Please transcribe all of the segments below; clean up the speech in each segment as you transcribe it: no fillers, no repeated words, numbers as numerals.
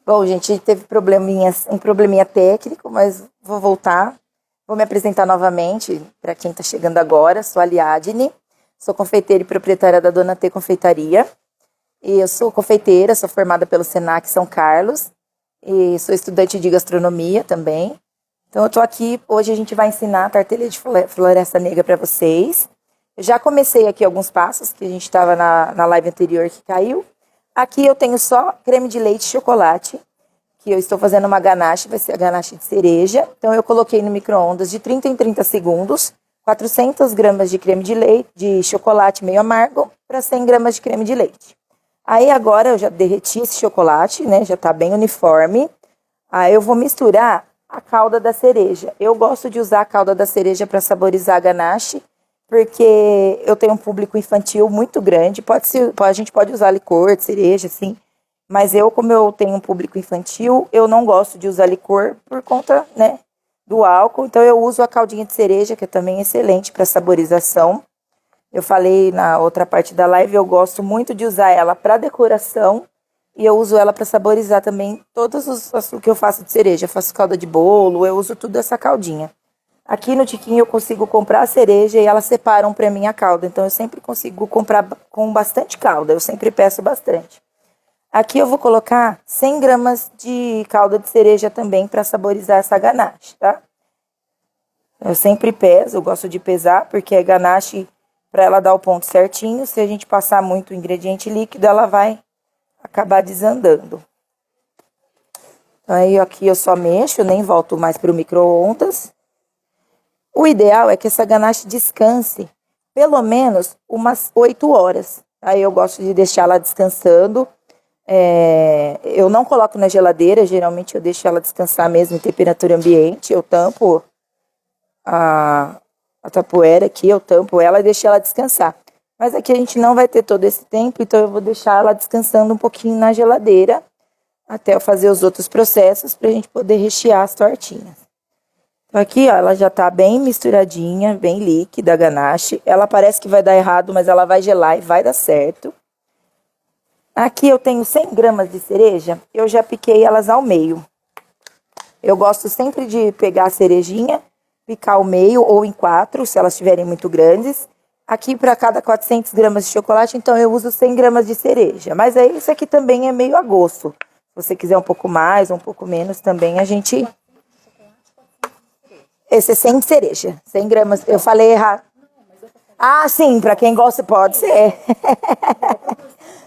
Bom, gente, a gente teve um probleminha técnico, mas vou voltar. Vou me apresentar novamente para quem está chegando agora. Sou a Aliadne, sou confeiteira e proprietária da Dona T Confeitaria. E eu sou confeiteira, sou formada pelo Senac São Carlos e sou estudante de gastronomia também. Então eu estou aqui, hoje a gente vai ensinar a tartelha de floresta negra para vocês. Eu já comecei aqui alguns passos, que a gente estava na live anterior que caiu. Aqui eu tenho só creme de leite e chocolate, que eu estou fazendo uma ganache, vai ser a ganache de cereja. Então eu coloquei no micro-ondas de 30 em 30 segundos, 400 gramas de creme de leite, de chocolate meio amargo, para 100 gramas de creme de leite. Aí agora eu já derreti esse chocolate, né, já está bem uniforme. Aí eu vou misturar a calda da cereja. Eu gosto de usar a calda da cereja para saborizar a ganache, porque eu tenho um público infantil muito grande. A gente pode usar licor de cereja, assim, mas como eu tenho um público infantil, eu não gosto de usar licor por conta, né, do álcool. Então eu uso a caldinha de cereja, que é também excelente para saborização. Eu falei na outra parte da live, eu gosto muito de usar ela para decoração e eu uso ela para saborizar também o que eu faço de cereja. Eu faço calda de bolo, eu uso tudo essa caldinha. Aqui no Tiquinho eu consigo comprar a cereja e elas separam para mim a calda. Então eu sempre consigo comprar com bastante calda, eu sempre peço bastante. Aqui eu vou colocar 100 gramas de calda de cereja também para saborizar essa ganache, tá? Eu sempre peso, eu gosto de pesar, porque a ganache, para ela dar o ponto certinho, se a gente passar muito ingrediente líquido, ela vai acabar desandando. Então aí aqui eu só mexo, nem volto mais para o micro-ondas. O ideal é que essa ganache descanse pelo menos umas 8 horas. Aí eu gosto de deixar ela descansando. Eu não coloco na geladeira, geralmente eu deixo ela descansar mesmo em temperatura ambiente. Eu tampo a tapoeira aqui, eu tampo ela e deixo ela descansar. Mas aqui a gente não vai ter todo esse tempo, então eu vou deixar ela descansando um pouquinho na geladeira até eu fazer os outros processos para a gente poder rechear as tortinhas. Então aqui, ó, ela já tá bem misturadinha, bem líquida a ganache. Ela parece que vai dar errado, mas ela vai gelar e vai dar certo. Aqui eu tenho 100 gramas de cereja, eu já piquei elas ao meio. Eu gosto sempre de pegar a cerejinha, picar ao meio ou em 4, se elas estiverem muito grandes. Aqui para cada 400 gramas de chocolate, então eu uso 100 gramas de cereja. Mas aí isso aqui também é meio a gosto. Se você quiser um pouco mais ou um pouco menos também, a gente... Esse é 100 de cereja, 100 gramas. Eu falei errado. Ah, sim, para quem gosta pode ser.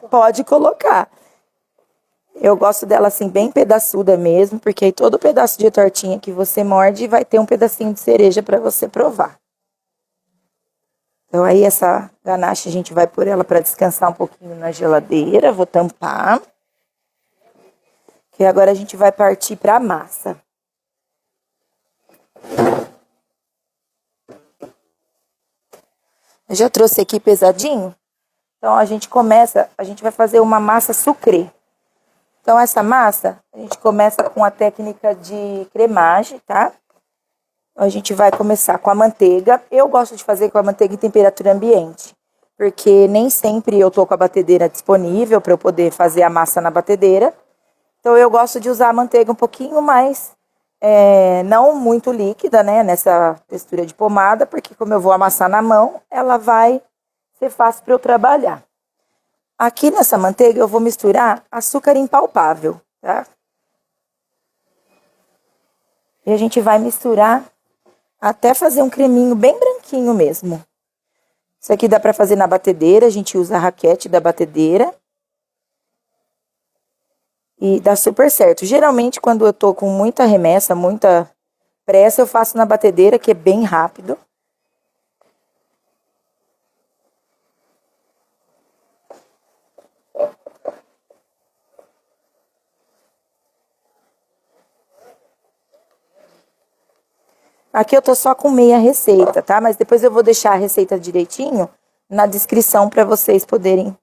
Pode colocar. Eu gosto dela assim, bem pedaçuda mesmo, porque aí todo pedaço de tortinha que você morde vai ter um pedacinho de cereja para você provar. Então aí essa ganache a gente vai pôr ela para descansar um pouquinho na geladeira. Vou tampar. Que agora a gente vai partir para a massa. Eu já trouxe aqui pesadinho. Então a gente vai fazer uma massa sucrê. Então essa massa, a gente começa com a técnica de cremagem, tá? Então, a gente vai começar com a manteiga. Eu gosto de fazer com a manteiga em temperatura ambiente, porque nem sempre eu tô com a batedeira disponível para eu poder fazer a massa na batedeira. Então eu gosto de usar a manteiga um pouquinho mais, não muito líquida, né? Nessa textura de pomada, porque como eu vou amassar na mão, ela vai ser fácil para eu trabalhar. Aqui nessa manteiga eu vou misturar açúcar impalpável, tá? E a gente vai misturar até fazer um creminho bem branquinho mesmo. Isso aqui dá para fazer na batedeira, a gente usa a raquete da batedeira. E dá super certo. Geralmente quando eu tô com muita remessa, muita pressa, eu faço na batedeira, que é bem rápido. Aqui eu tô só com meia receita, tá? Mas depois eu vou deixar a receita direitinho na descrição para vocês poderem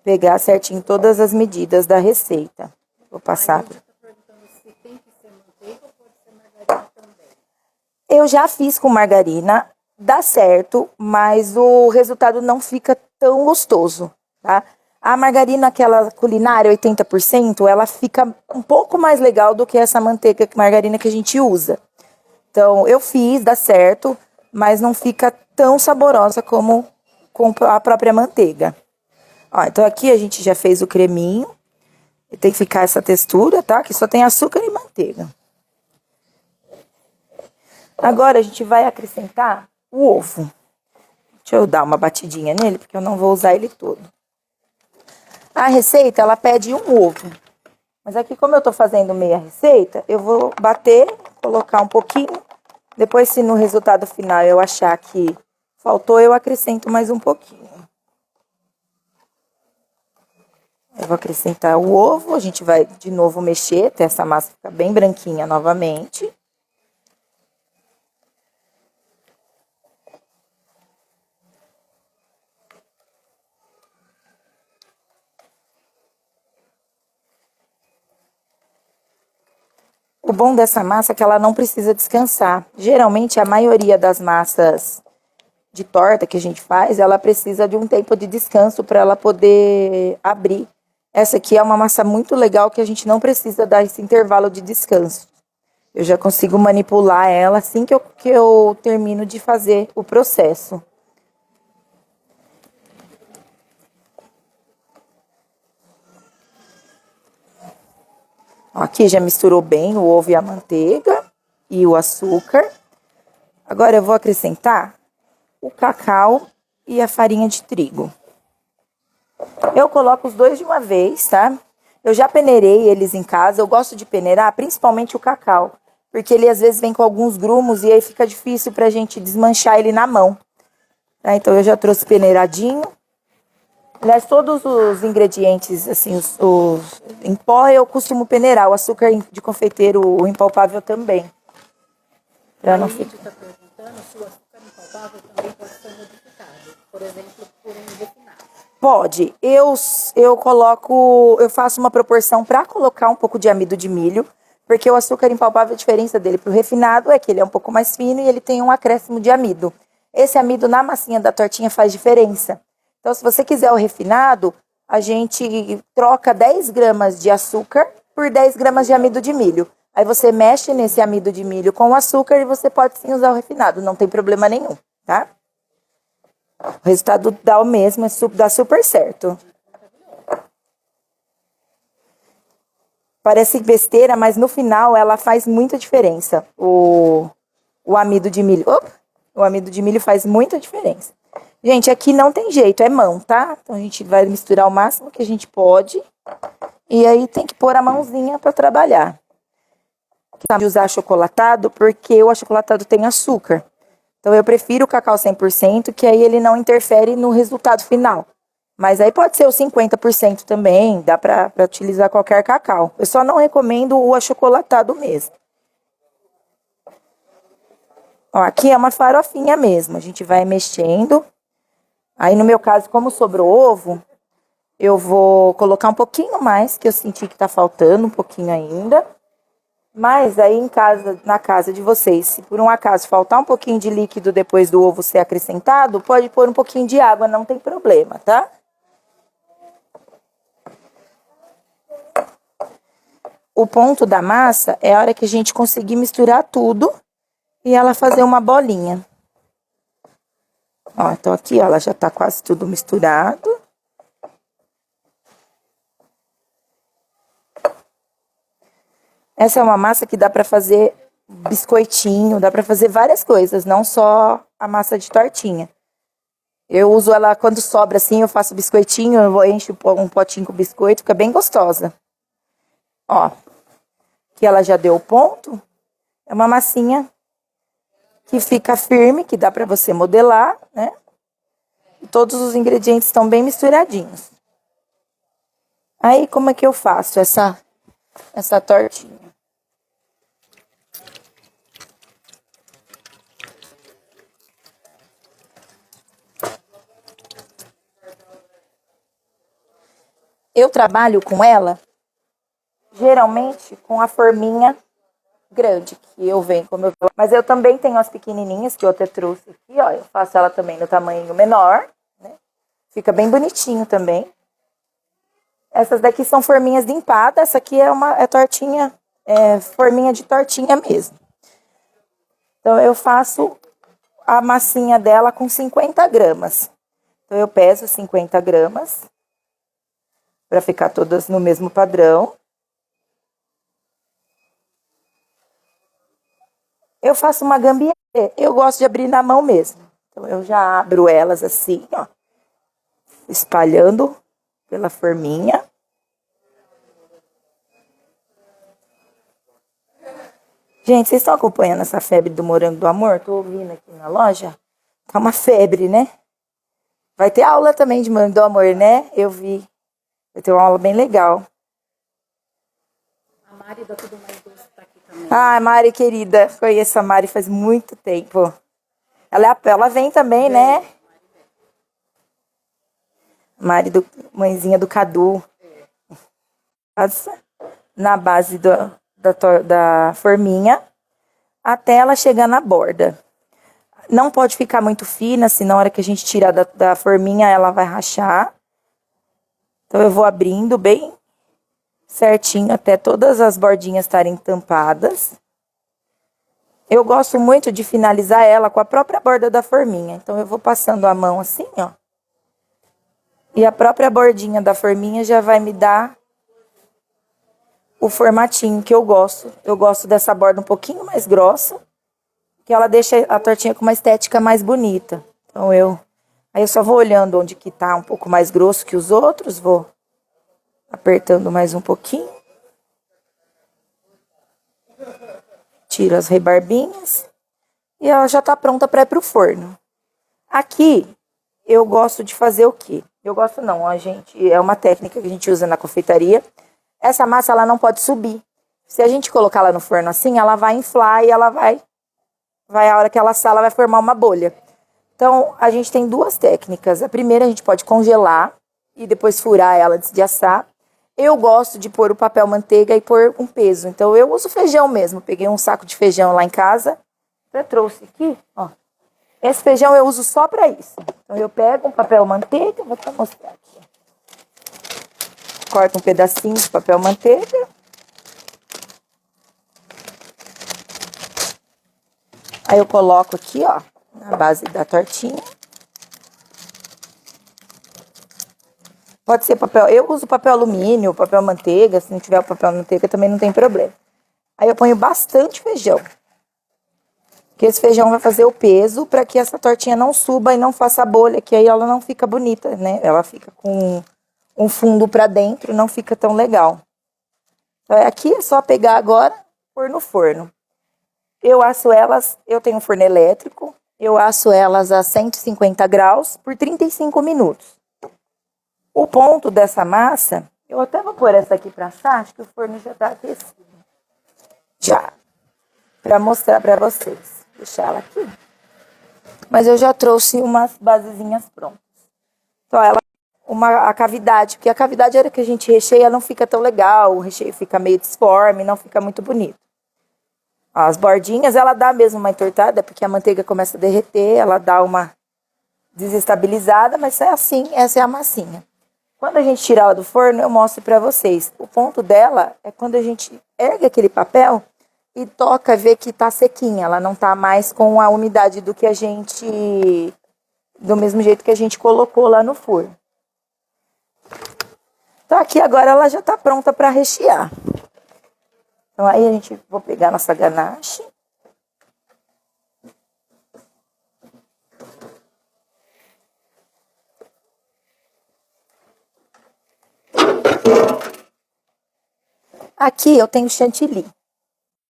pegar certinho todas as medidas da receita. Vou passar. Eu já fiz com margarina, dá certo, mas o resultado não fica tão gostoso, tá? A margarina, aquela culinária 80%, ela fica um pouco mais legal do que essa manteiga, margarina que a gente usa. Então, eu fiz, dá certo, mas não fica tão saborosa como com a própria manteiga. Ó, então aqui a gente já fez o creminho. E tem que ficar essa textura, tá? Que só tem açúcar e manteiga. Agora a gente vai acrescentar o ovo. Deixa eu dar uma batidinha nele, porque eu não vou usar ele todo. A receita, ela pede um ovo. Mas aqui, como eu tô fazendo meia receita, eu vou bater, colocar um pouquinho. Depois, se no resultado final eu achar que faltou, eu acrescento mais um pouquinho. Eu vou acrescentar o ovo, a gente vai de novo mexer até essa massa ficar bem branquinha novamente. O bom dessa massa é que ela não precisa descansar. Geralmente, a maioria das massas de torta que a gente faz, ela precisa de um tempo de descanso para ela poder abrir. Essa aqui é uma massa muito legal que a gente não precisa dar esse intervalo de descanso. Eu já consigo manipular ela assim que eu termino de fazer o processo. Aqui já misturou bem o ovo e a manteiga e o açúcar. Agora eu vou acrescentar o cacau e a farinha de trigo. Eu coloco os dois de uma vez, tá? Eu já peneirei eles em casa. Eu gosto de peneirar, principalmente o cacau, porque ele às vezes vem com alguns grumos e aí fica difícil pra gente desmanchar ele na mão. Tá? Então eu já trouxe peneiradinho. Aliás, todos os ingredientes, assim, em pó eu costumo peneirar. O açúcar de confeiteiro, o impalpável também. Pra não ficar. Está perguntando se o açúcar impalpável também pode ser modificado, por exemplo, por um refinado. Pode. Eu faço uma proporção para colocar um pouco de amido de milho, porque o açúcar impalpável, a diferença dele pro refinado é que ele é um pouco mais fino e ele tem um acréscimo de amido. Esse amido na massinha da tortinha faz diferença. Então, se você quiser o refinado, a gente troca 10 gramas de açúcar por 10 gramas de amido de milho. Aí você mexe nesse amido de milho com o açúcar e você pode sim usar o refinado, não tem problema nenhum, tá? O resultado dá o mesmo, dá super certo. Parece besteira, mas no final ela faz muita diferença. O amido de milho. O amido de milho faz muita diferença. Gente, aqui não tem jeito, é mão, tá? Então a gente vai misturar o máximo que a gente pode. E aí tem que pôr a mãozinha para trabalhar. De usar achocolatado, porque o achocolatado tem açúcar. Então eu prefiro o cacau 100%, que aí ele não interfere no resultado final. Mas aí pode ser o 50% também, dá pra utilizar qualquer cacau. Eu só não recomendo o achocolatado mesmo. Ó, aqui é uma farofinha mesmo, a gente vai mexendo. Aí no meu caso, como sobrou ovo, eu vou colocar um pouquinho mais, que eu senti que tá faltando um pouquinho ainda. Mas aí na casa de vocês, se por um acaso faltar um pouquinho de líquido depois do ovo ser acrescentado, pode pôr um pouquinho de água, não tem problema, tá? O ponto da massa é a hora que a gente conseguir misturar tudo e ela fazer uma bolinha. Ó, então aqui, ó, ela já tá quase tudo misturado. Essa é uma massa que dá pra fazer biscoitinho, dá pra fazer várias coisas, não só a massa de tortinha. Eu uso ela quando sobra assim, eu faço biscoitinho, eu encho um potinho com biscoito, fica bem gostosa. Ó, que ela já deu o ponto. É uma massinha que fica firme, que dá pra você modelar, né? E todos os ingredientes estão bem misturadinhos. Aí, como é que eu faço essa tortinha? Eu trabalho com ela, geralmente, com a forminha grande, que eu venho, como eu falo. Mas eu também tenho as pequenininhas, que eu até trouxe aqui, ó. Eu faço ela também no tamanho menor, né? Fica bem bonitinho também. Essas daqui são forminhas de empada. Essa aqui é tortinha, forminha de tortinha mesmo. Então, eu faço a massinha dela com 50 gramas. Então, eu peso 50 gramas para ficar todas no mesmo padrão. Eu faço uma gambiarra. Eu gosto de abrir na mão mesmo. Então, eu já abro elas assim, ó. Espalhando pela forminha. Gente, vocês estão acompanhando essa febre do morango do amor? Tô ouvindo aqui na loja. Tá uma febre, né? Vai ter aula também de morango do amor, né? Eu vi. Vai ter uma aula bem legal. A Mari da Tudo Mais Doce tá aqui também. Ah, Mari, querida. Conheço a Mari faz muito tempo. Ela vem também, né? Mari, mãezinha do Cadu. Na base da forminha, até ela chegar na borda. Não pode ficar muito fina, senão na hora que a gente tirar da forminha, ela vai rachar. Então, eu vou abrindo bem certinho, até todas as bordinhas estarem tampadas. Eu gosto muito de finalizar ela com a própria borda da forminha. Então, eu vou passando a mão assim, ó. E a própria bordinha da forminha já vai me dar o formatinho que eu gosto. Eu gosto dessa borda um pouquinho mais grossa, que ela deixa a tortinha com uma estética mais bonita. Então, aí eu só vou olhando onde que tá um pouco mais grosso que os outros, vou apertando mais um pouquinho. Tiro as rebarbinhas e ela já tá pronta para ir pro forno. Aqui, eu gosto de fazer o quê? Eu gosto não, é uma técnica que a gente usa na confeitaria. Essa massa, ela não pode subir. Se a gente colocar ela no forno assim, ela vai inflar e ela vai a hora que ela assar, ela vai formar uma bolha. Então, a gente tem duas técnicas. A primeira, a gente pode congelar e depois furar ela antes de assar. Eu gosto de pôr o papel manteiga e pôr um peso. Então, eu uso feijão mesmo. Peguei um saco de feijão lá em casa. Eu trouxe aqui, ó. Esse feijão eu uso só para isso. Então, eu pego um papel manteiga, vou até mostrar aqui. Corto um pedacinho de papel manteiga. Aí eu coloco aqui, ó, na base da tortinha. Pode ser papel, eu uso papel alumínio, papel manteiga, se não tiver o papel manteiga também não tem problema. Aí eu ponho bastante feijão. Porque esse feijão vai fazer o peso para que essa tortinha não suba e não faça bolha, que aí ela não fica bonita, né? Ela fica com um fundo para dentro, não fica tão legal. Então aqui é só pegar agora e pôr no forno. Eu asso elas, eu tenho um forno elétrico, eu asso elas a 150 graus por 35 minutos. O ponto dessa massa, eu até vou pôr essa aqui para assar, acho que o forno já tá aquecido. Já. Para mostrar para vocês. Deixar ela aqui. Mas eu já trouxe umas basezinhas prontas. Então, a cavidade, porque a cavidade, a hora que a gente recheia, não fica tão legal, o recheio fica meio disforme, não fica muito bonito. As bordinhas, ela dá mesmo uma entortada, porque a manteiga começa a derreter, ela dá uma desestabilizada, mas é assim, essa é a massinha. Quando a gente tira ela do forno, eu mostro pra vocês. O ponto dela é quando a gente ergue aquele papel e toca, vê que tá sequinha, ela não tá mais com a umidade do mesmo jeito que a gente colocou lá no forno. Então aqui agora ela já tá pronta para rechear. Então aí a gente vou pegar nossa ganache. Aqui eu tenho chantilly.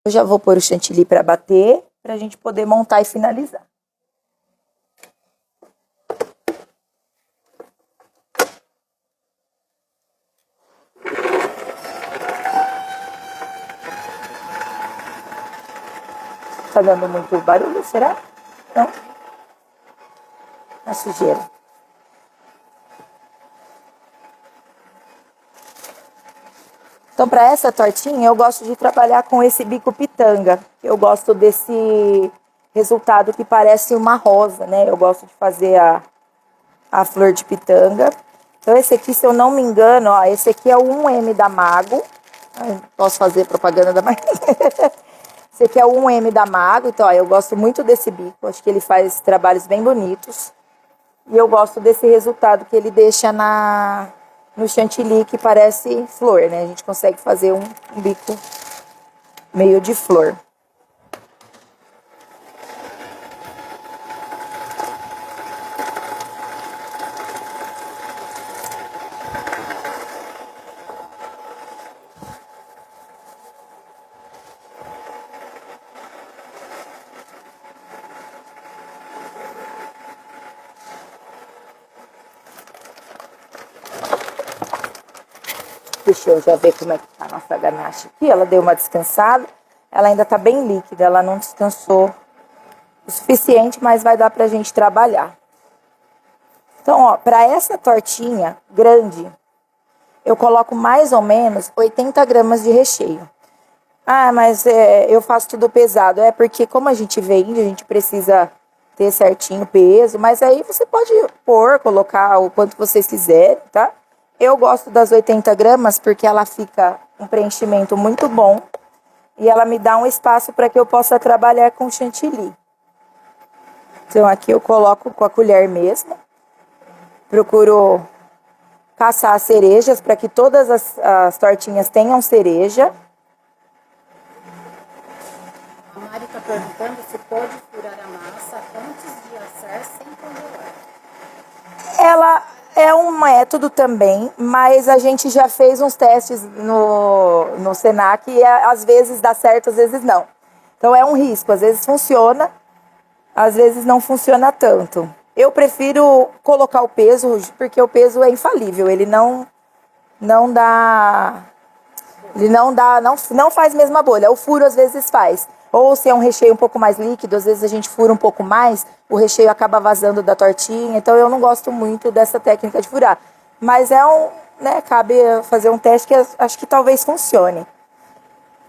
Eu já vou pôr o chantilly para bater, para a gente poder montar e finalizar. Tá dando muito barulho, será? Não? A sujeira. Então, para essa tortinha, eu gosto de trabalhar com esse bico pitanga. Eu gosto desse resultado que parece uma rosa, né? Eu gosto de fazer a flor de pitanga. Então esse aqui, se eu não me engano, ó, esse aqui é o 1M da Mago. Ai, posso fazer propaganda da Mago? Esse aqui é o 1M da Mago, então ó, eu gosto muito desse bico, acho que ele faz trabalhos bem bonitos. E eu gosto desse resultado que ele deixa no chantilly, que parece flor, né? A gente consegue fazer um bico meio de flor. Deixa eu já ver como é que tá a nossa ganache aqui. Ela deu uma descansada. Ela ainda tá bem líquida, ela não descansou o suficiente, mas vai dar pra gente trabalhar. Então, ó, pra essa tortinha grande, eu coloco mais ou menos 80 gramas de recheio. Ah, mas eu faço tudo pesado. É porque como a gente vende, a gente precisa ter certinho o peso. Mas aí você pode colocar o quanto vocês quiserem, tá? Eu gosto das 80 gramas porque ela fica um preenchimento muito bom. E ela me dá um espaço para que eu possa trabalhar com chantilly. Então aqui eu coloco com a colher mesmo. Procuro caçar as cerejas para que todas as tortinhas tenham cereja. A Mari está perguntando se pode furar a massa antes de assar sem congelar. Ela é um método também, mas a gente já fez uns testes no Senac e às vezes dá certo, às vezes não. Então é um risco, às vezes funciona, às vezes não funciona tanto. Eu prefiro colocar o peso, porque o peso é infalível, ele não faz mesma bolha. O furo às vezes faz. Ou se é um recheio um pouco mais líquido, às vezes a gente fura um pouco mais, o recheio acaba vazando da tortinha. Então eu não gosto muito dessa técnica de furar. Mas cabe fazer um teste que acho que talvez funcione.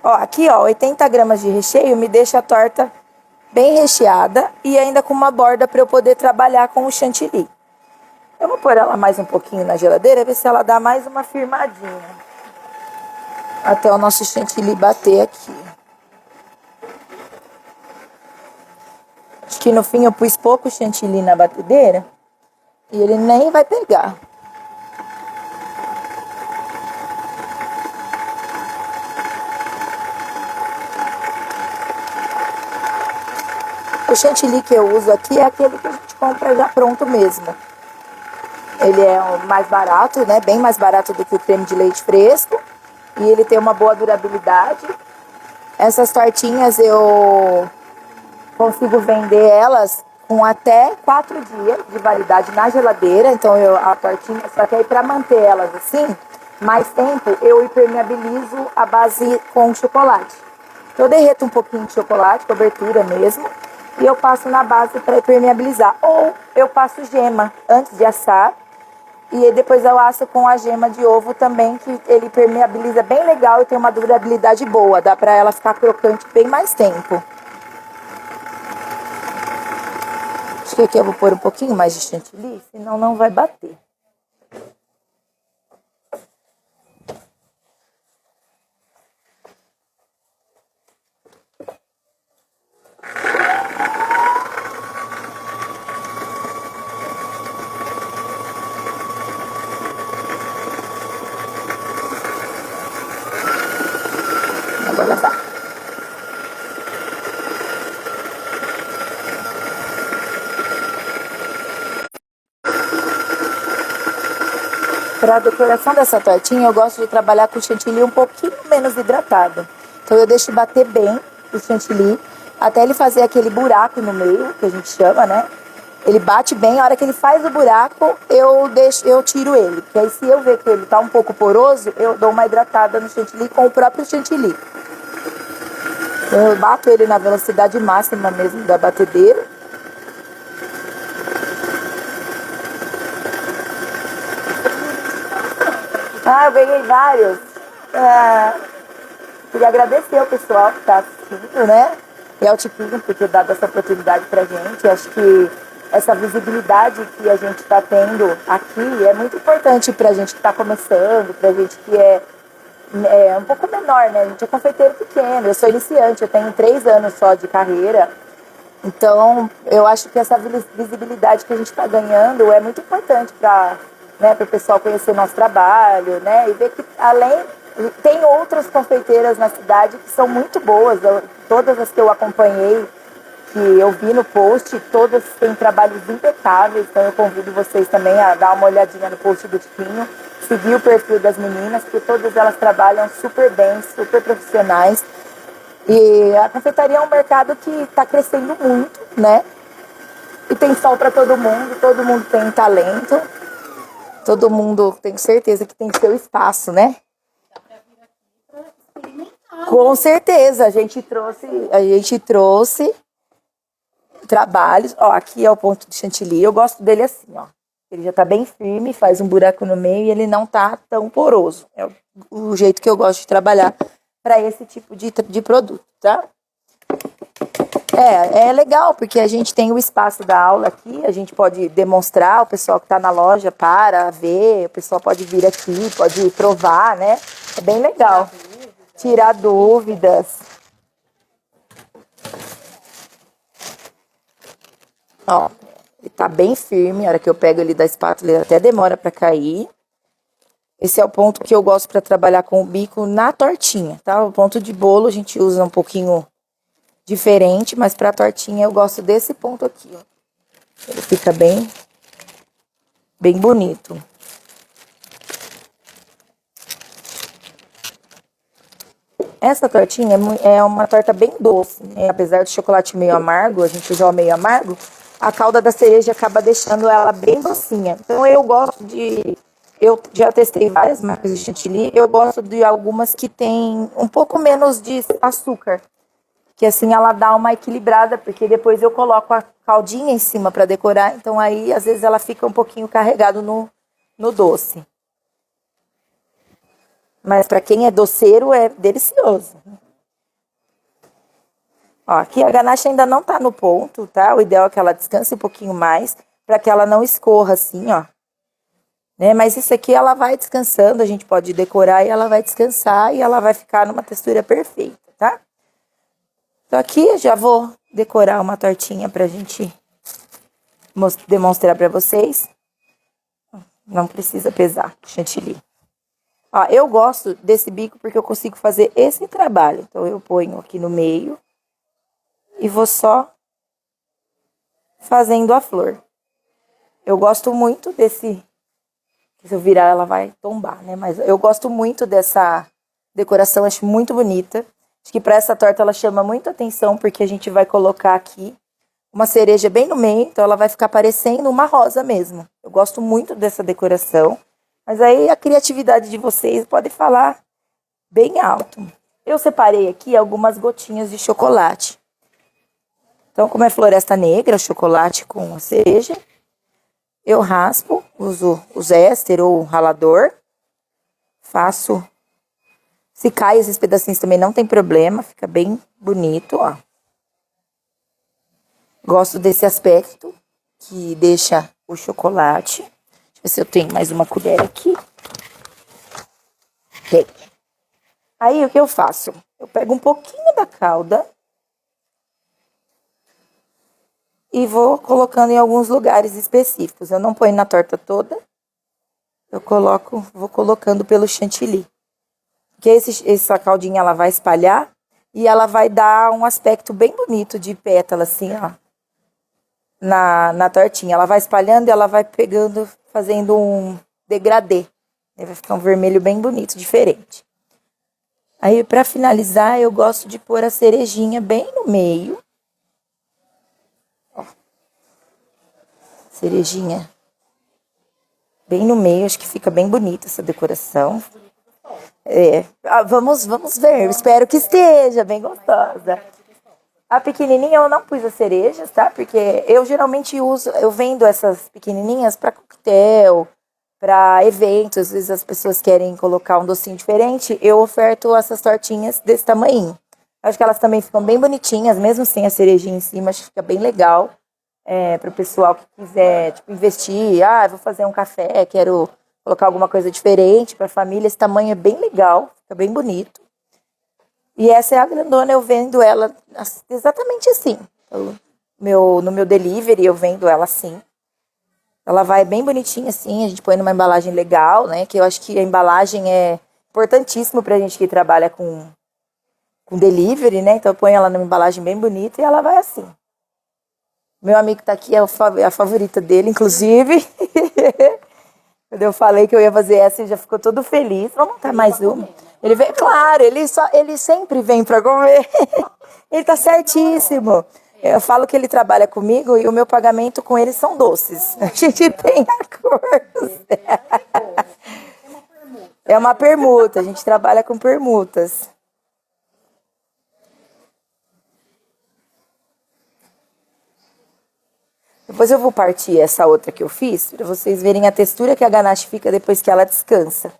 Ó, aqui, ó, 80 gramas de recheio me deixa a torta bem recheada e ainda com uma borda para eu poder trabalhar com o chantilly. Eu vou pôr ela mais um pouquinho na geladeira, ver se ela dá mais uma firmadinha. Até o nosso chantilly bater aqui. Acho que no fim eu pus pouco chantilly na batedeira e ele nem vai pegar. O chantilly que eu uso aqui é aquele que a gente compra já pronto mesmo. Ele é o mais barato, né? Bem mais barato do que o creme de leite fresco. E ele tem uma boa durabilidade. Essas tortinhas eu consigo vender elas com até 4 dias de validade na geladeira. Então a tortinha, só que aí para manter elas assim, mais tempo, eu impermeabilizo a base com chocolate. Então eu derreto um pouquinho de chocolate, cobertura mesmo, e eu passo na base para impermeabilizar. Ou eu passo gema antes de assar. E depois eu asso com a gema de ovo também, que ele permeabiliza bem legal e tem uma durabilidade boa. Dá pra ela ficar crocante bem mais tempo. Acho que aqui eu vou pôr um pouquinho mais de chantilly, senão não vai bater. Agora tá. Para a decoração dessa tortinha, eu gosto de trabalhar com o chantilly um pouquinho menos hidratado. Então eu deixo bater bem o chantilly, até ele fazer aquele buraco no meio, que a gente chama, né? Ele bate bem, a hora que ele faz o buraco, eu tiro ele. Porque aí se eu ver que ele tá um pouco poroso, eu dou uma hidratada no chantilly com o próprio chantilly. Eu bato ele na velocidade máxima mesmo da batedeira. Ah, eu ganhei vários. Queria agradecer ao pessoal que está assistindo, né? E ao Tipinho por ter dado essa oportunidade pra gente. Acho que essa visibilidade que a gente está tendo aqui é muito importante para a gente que está começando, para a gente que é um pouco menor, né? A gente é confeiteiro pequeno, eu sou iniciante, eu tenho 3 anos só de carreira. Então, eu acho que essa visibilidade que a gente está ganhando é muito importante para, né, o pessoal conhecer nosso trabalho, né? E ver que tem outras confeiteiras na cidade que são muito boas. Todas as que eu acompanhei, que eu vi no post, todas têm trabalhos impecáveis. Então, eu convido vocês também a dar uma olhadinha no post do Tiquinho, seguir o perfil das meninas, porque todas elas trabalham super bem, super profissionais. E a confeitaria é um mercado que está crescendo muito, né? E tem sol para todo mundo tem talento, todo mundo tem certeza que tem seu espaço, né? Com certeza, a gente trouxe trabalhos. Ó, aqui é o ponto de chantilly, eu gosto dele assim, ó. Ele já tá bem firme, faz um buraco no meio e ele não tá tão poroso. É o jeito que eu gosto de trabalhar para esse tipo de produto, tá? É legal, porque a gente tem o espaço da aula aqui, a gente pode demonstrar, o pessoal que está na loja para ver, o pessoal pode vir aqui, pode provar, né? É bem legal. Tirar dúvidas. Ó, ele tá bem firme, a hora que eu pego ele da espátula, ele até demora para cair. Esse é o ponto que eu gosto para trabalhar com o bico na tortinha, tá? O ponto de bolo a gente usa um pouquinho diferente, mas para tortinha eu gosto desse ponto aqui, ó. Ele fica bem bonito. Essa tortinha é uma torta bem doce, né? Apesar do chocolate meio amargo, a gente usar o meio amargo, a calda da cereja acaba deixando ela bem docinha. Então eu já testei várias marcas de chantilly, eu gosto de algumas que tem um pouco menos de açúcar, que assim ela dá uma equilibrada, porque depois eu coloco a caldinha em cima para decorar, então aí às vezes ela fica um pouquinho carregado no doce. Mas para quem é doceiro é delicioso. Ó, aqui a ganache ainda não tá no ponto, tá? O ideal é que ela descanse um pouquinho mais, para que ela não escorra assim, ó. Né? Mas isso aqui ela vai descansando, a gente pode decorar e ela vai descansar e ela vai ficar numa textura perfeita, tá? Então aqui eu já vou decorar uma tortinha pra gente demonstrar pra vocês. Não precisa pesar chantilly. Ó, eu gosto desse bico porque eu consigo fazer esse trabalho. Então eu ponho aqui no meio e vou só fazendo a flor. Eu gosto muito desse... Se eu virar, ela vai tombar, né? Mas eu gosto muito dessa decoração, acho muito bonita. Acho que para essa torta ela chama muito atenção, porque a gente vai colocar aqui uma cereja bem no meio, então ela vai ficar parecendo uma rosa mesmo. Eu gosto muito dessa decoração, mas aí a criatividade de vocês pode falar bem alto. Eu separei aqui algumas gotinhas de chocolate. Então, como é floresta negra, chocolate com a cereja, eu raspo, uso o zester ou o ralador, faço. Se cai esses pedacinhos também não tem problema, fica bem bonito, ó. Gosto desse aspecto que deixa o chocolate. Deixa eu ver se eu tenho mais uma colher aqui. Tem. Aí o que eu faço? Eu pego um pouquinho da calda e vou colocando em alguns lugares específicos. Eu não ponho na torta toda. Eu vou colocando pelo chantilly. Porque essa caldinha ela vai espalhar e ela vai dar um aspecto bem bonito de pétala, assim, ó. Na tortinha. Ela vai espalhando e ela vai pegando, fazendo um degradê. Vai ficar um vermelho bem bonito, diferente. Aí, pra finalizar, eu gosto de pôr a cerejinha bem no meio. Ó. Cerejinha bem no meio, acho que fica bem bonita essa decoração. Vamos ver, eu espero que esteja bem gostosa. A pequenininha eu não pus as cerejas, tá? Porque eu geralmente eu vendo essas pequenininhas para coquetel, para eventos. Às vezes as pessoas querem colocar um docinho diferente, eu oferto essas tortinhas desse tamanho. Acho que elas também ficam bem bonitinhas, mesmo sem a cerejinha em cima, acho que fica bem legal. para o pessoal que quiser tipo, investir. Ah, vou fazer um café, quero colocar alguma coisa diferente para a família. Esse tamanho é bem legal, fica bem bonito. E essa é a grandona, eu vendo ela exatamente assim. No meu delivery eu vendo ela assim. Ela vai bem bonitinha assim, a gente põe numa embalagem legal, né? Que eu acho que a embalagem é importantíssimo pra gente que trabalha com delivery, né? Então eu ponho ela numa embalagem bem bonita e ela vai assim. Meu amigo tá aqui, é a favorita dele, inclusive. Quando eu falei que eu ia fazer essa, ele já ficou todo feliz. Vamos montar mais uma. Ele vem, claro, ele sempre vem para comer. Ele tá certíssimo. Eu falo que ele trabalha comigo e o meu pagamento com ele são doces. A gente tem acordos. É uma permuta, a gente trabalha com permutas. Depois eu vou partir essa outra que eu fiz, para vocês verem a textura que a ganache fica depois que ela descansa.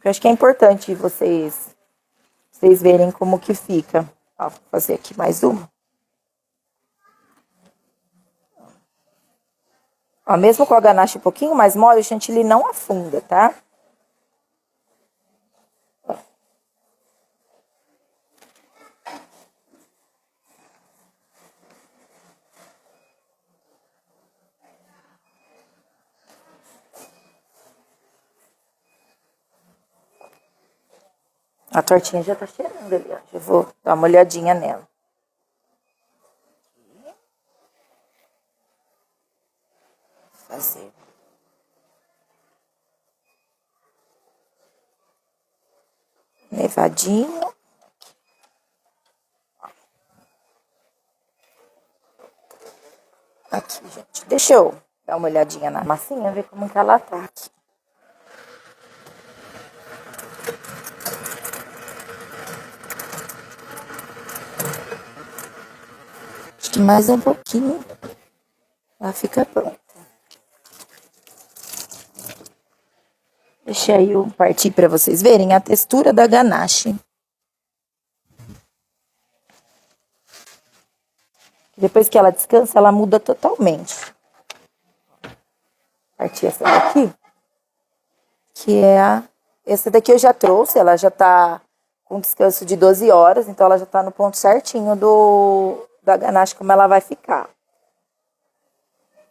Eu acho que é importante vocês verem como que fica. Ó, vou fazer aqui mais uma. Ó, mesmo com a ganache um pouquinho mais mole, o chantilly não afunda, tá? Ó. A tortinha já tá cheirando ali, ó. Já vou dar uma olhadinha nela. Fazer. Nevadinho. Aqui, gente. Deixa eu dar uma olhadinha na massinha, ver como que ela tá aqui. Acho que mais um pouquinho. Ela fica pronta. Deixa eu partir para vocês verem a textura da ganache. Depois que ela descansa, ela muda totalmente. Partir essa daqui. Que é a... Essa daqui eu já trouxe, ela já tá com descanso de 12 horas, então ela já tá no ponto certinho da ganache, como ela vai ficar.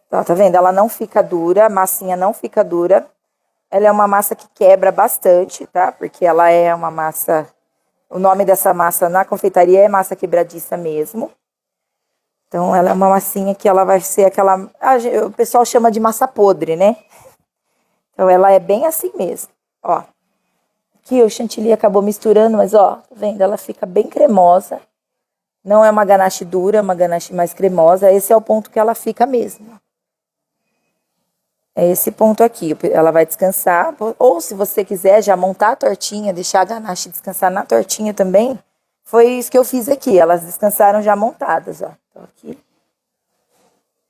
Então, tá vendo? Ela não fica dura, a massinha não fica dura. Ela é uma massa que quebra bastante, tá? Porque ela é uma massa... O nome dessa massa na confeitaria é massa quebradiça mesmo. Então, ela é uma massinha que ela vai ser aquela... o pessoal chama de massa podre, né? Então, ela é bem assim mesmo. Ó. Aqui o chantilly acabou misturando, mas ó, tá vendo? Ela fica bem cremosa. Não é uma ganache dura, é uma ganache mais cremosa. Esse é o ponto que ela fica mesmo. É esse ponto aqui. Ela vai descansar. Ou se você quiser já montar a tortinha, deixar a ganache descansar na tortinha também. Foi isso que eu fiz aqui. Elas descansaram já montadas, ó. Então aqui.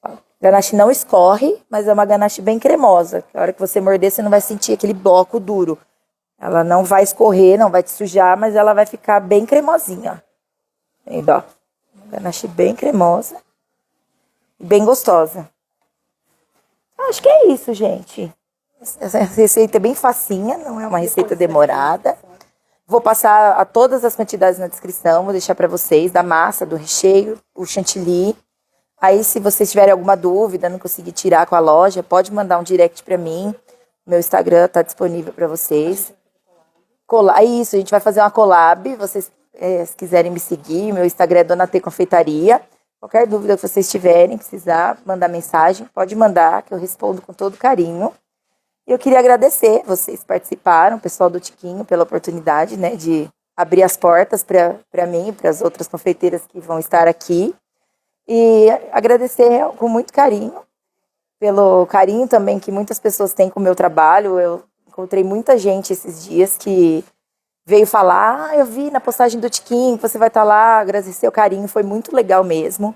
Ó. Ganache não escorre, mas é uma ganache bem cremosa. A hora que você morder, você não vai sentir aquele bloco duro. Ela não vai escorrer, não vai te sujar, mas ela vai ficar bem cremosinha, ó. Vendo, ó. Uma ganache bem cremosa. E bem gostosa. Acho que é isso, gente. Essa receita é bem facinha, não é uma receita demorada. Vou passar a todas as quantidades na descrição, vou deixar para vocês, da massa, do recheio, o chantilly. Aí, se vocês tiverem alguma dúvida, não conseguir tirar com a loja, pode mandar um direct para mim. Meu Instagram tá disponível para vocês. Isso, a gente vai fazer uma collab. Vocês, se quiserem me seguir, meu Instagram é Dona T Confeitaria. Qualquer dúvida que vocês tiverem, precisar mandar mensagem, pode mandar, que eu respondo com todo carinho. E eu queria agradecer, vocês participaram, o pessoal do Tiquinho, pela oportunidade, né, de abrir as portas para mim e para as outras confeiteiras que vão estar aqui. E agradecer com muito carinho, pelo carinho também que muitas pessoas têm com o meu trabalho. Eu encontrei muita gente esses dias que veio falar, eu vi na postagem do Tiquinho, você vai estar lá, agradecer o carinho, foi muito legal mesmo.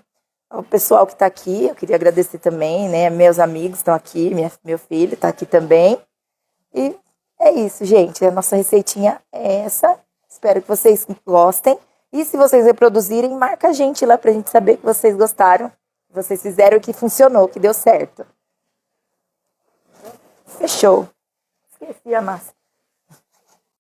O pessoal que está aqui, eu queria agradecer também, né, meus amigos estão aqui, meu filho está aqui também. E é isso, gente, a nossa receitinha é essa, espero que vocês gostem. E se vocês reproduzirem, marca a gente lá pra gente saber que vocês gostaram. Vocês fizeram o que funcionou, que deu certo. Fechou. Esqueci a massa.